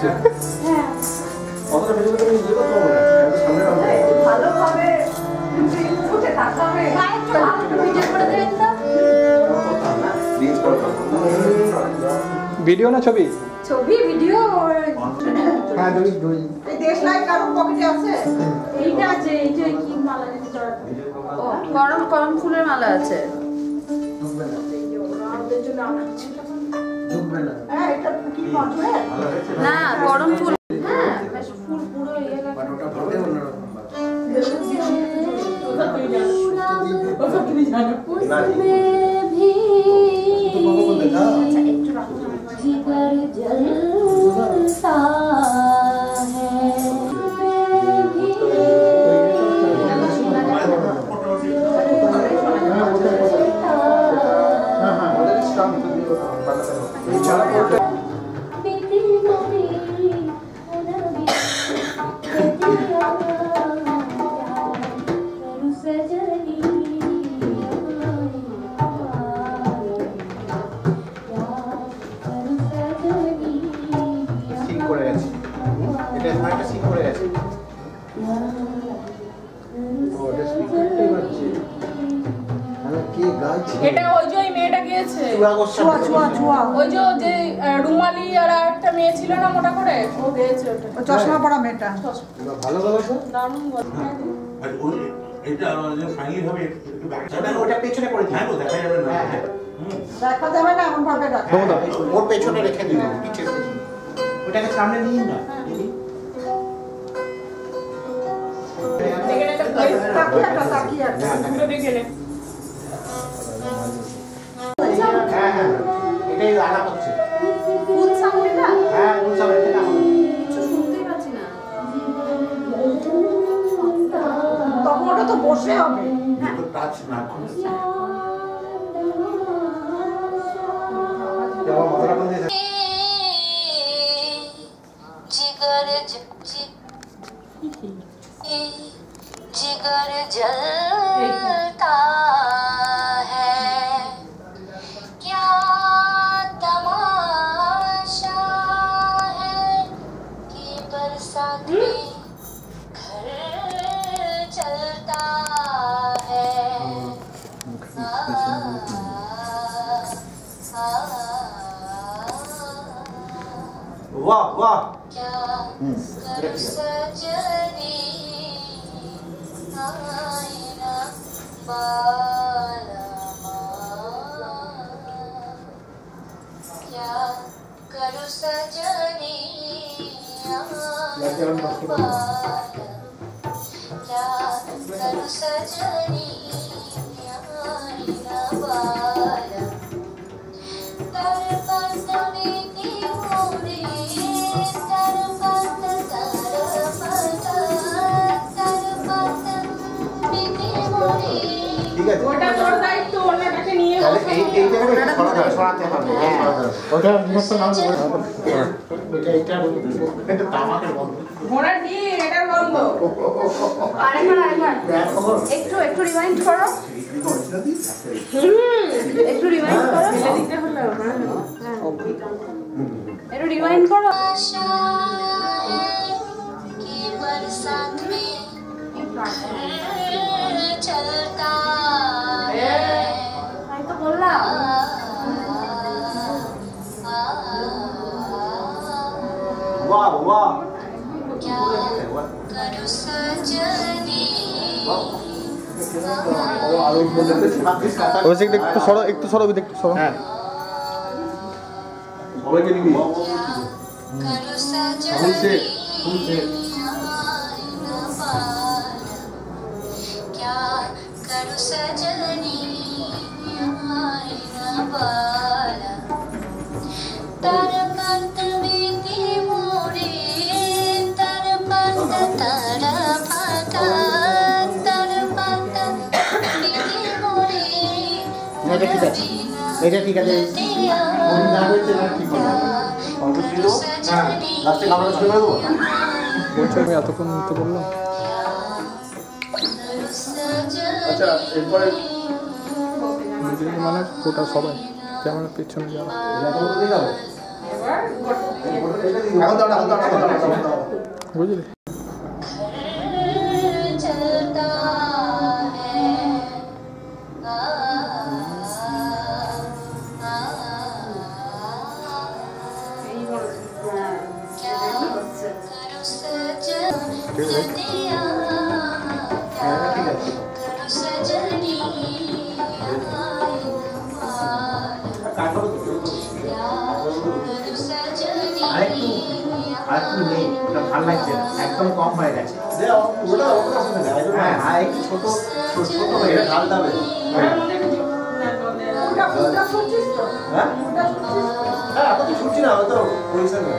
হচ্ছে। হ্যাঁ অতটা ভিডিও করে নিয়ে যেতে হবে না, সামনে রাখো ভালোভাবে উঠে থাকতে হবে। একটু ভালো ভিডিও করে দেবেন তো। প্লিজ করো। ভিডিও না ছবি? ছবি ভিডিও। হ্যাঁ দুই। এই দেশ লাইট কারণ পকেটে আছে। এইটা আছে, এই যে কি মালা দিতে জড়াতে। ও গরম ফুলের মালা আছে। ঢুকবে না। ওদের জন্য আনা ছিল। ঢুকবে না। হ্যাঁ এটা কি পাবে? না গরম ফুল। হ্যাঁ বেশ ফুল পুরো ইয়ে লাগে। বাট ওটা ভাবে অন্যরকম বাট। ওটা তুমি জানো। उसमें भी अच्छा एक जो जिगर जलता है এটা ওই যে মেয়েটা গিয়েছে ছুয়া ওই যে রুমালি আর একটা মেয়ে ছিল না মোটা করে ও গিয়েছে ওটা চশমা পরা মেয়েটা ভালো গলাছো দারুণ গল্প আর ওই এটা যে ফাইনালি হবে একটু ব্যাক ওটা পেছনে করে দিই। হ্যাঁ তো দেখা যাবে না দেখা যাবে না এমন ভাবে রাখা ওর পেছনে রেখে দিন পিছে ওটাকে সামনে নিয়ে না দেখে একটা তাকিয়া পুরো দেখে নে হ্যাঁ এটাই লাগা হচ্ছে ফুল সামনেটা হ্যাঁ ফুল সামনে থেকে আমার কিছু শুনতেই পাচ্ছি না তখন ওটা তো বসে হবে তো টাচ না করে যাও মাথাটা কোন দিকে जिगर जलता है क्या तमाशा है कि बरसात में घर चलता है वाह वाह क्या कर सजनी आईना बालमा क्या करूं सजनी आईना क्या करूं सजनी आईना बाला तरपत बीती मोरे तरपत बीती मोरे ঠিক আছে ওটা তোর দায়িত্ব ওনাটাকে নিয়ে তাহলে এই জায়গাটা সরাতে হবে হ্যাঁ ওটা নিয়ন্ত্রণ না এটা এটা তামাকের বন্ধ ওরা দিয়ে এটার বন্ধ আরেকবার একটু রিমাইন্ড করো একটু রিমাইন্ড করো দিতে হলো একটু রিমাইন্ড করো आशा है कि बरसात में घर चलता है তাই তো বললাম वाह वाह क्या करूं सजनी ওই দিকে একটু সরো একটু সরো হ্যাঁ সবাইকে নিবি करूं ফুল सजनी সেট ফুল সেট क्या करूं सजनी आईना बाला तरपत बीती मोरे तरपत तरपत बीती मोरे এটা ঠিক আছে এটা ঠিক আছে কোন না হয়েছে না ঠিক হবে হ্যাঁ লাস্টে কামড়া শুরু করব বলছো আমি এতক্ষণ তো বললাম। আচ্ছা এরপরে মানে গোটা সবাই ক্যামেরার পিছনে যারা এটা তো দিয়ে দাও এবার এখন দাও, এখন দাও, এখন দাও, এখন দাও। বুঝলি? चलता है आ, आ, क्या करो सजन दिया क्या करो सजनी আরেকটু নেই, ওটা ভালো লাগছে না, একদম কম হয়ে গেছে। হ্যাঁ, আর একটু ছোট ছোট হয়ে গেছে। ওটা করছিস তো? হ্যাঁ? ওটা করছিস তো? হ্যাঁ, এখন তো ছুটছি না, ও তো পয়সা নেই।